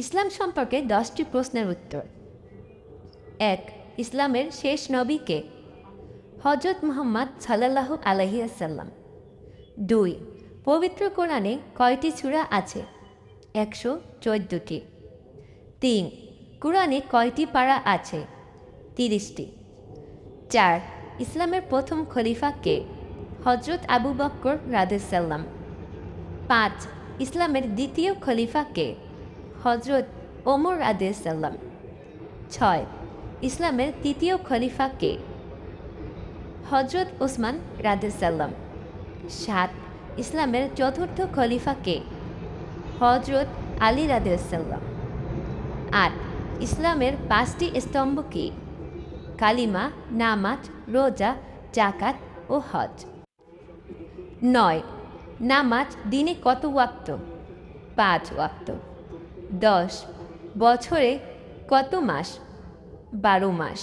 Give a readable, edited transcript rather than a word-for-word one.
ইসলাম সম্পর্কে 10টি প্রশ্নের উত্তর। 1. ইসলামের শেষ নবী কে? হযরত মুহাম্মদ সাল্লাল্লাহু আলাইহি ওয়াসাল্লাম। 2. পবিত্র কোরআনে কয়টি সূরা আছে? 114টি। 3. কোরআনে কয়টি পারা আছে? 30টি। 4. ইসলামের প্রথম খলিফা কে? হযরত আবু বকর রাদিয়াল্লাহু। 5. ইসলামের দ্বিতীয় খলিফা কে? হযরত ওমর রাদিয়াল্লাহু। 6. ইসলামের তৃতীয় খলিফা কে? হযরত ওসমান রাদিয়াল্লাহু। 7. ইসলামের চতুর্থ খলিফা কে? হযরত আলী রাদিয়াল্লাহু। 8. ইসলামের 5টি স্তম্ভ কি? কালিমা, নামাজ, রোজা, যাকাত ও হজ। 9. নামাজ দিনে কত ওয়াক্ত? 5 ওয়াক্ত। 10. বছরে কত মাস? 12 মাস।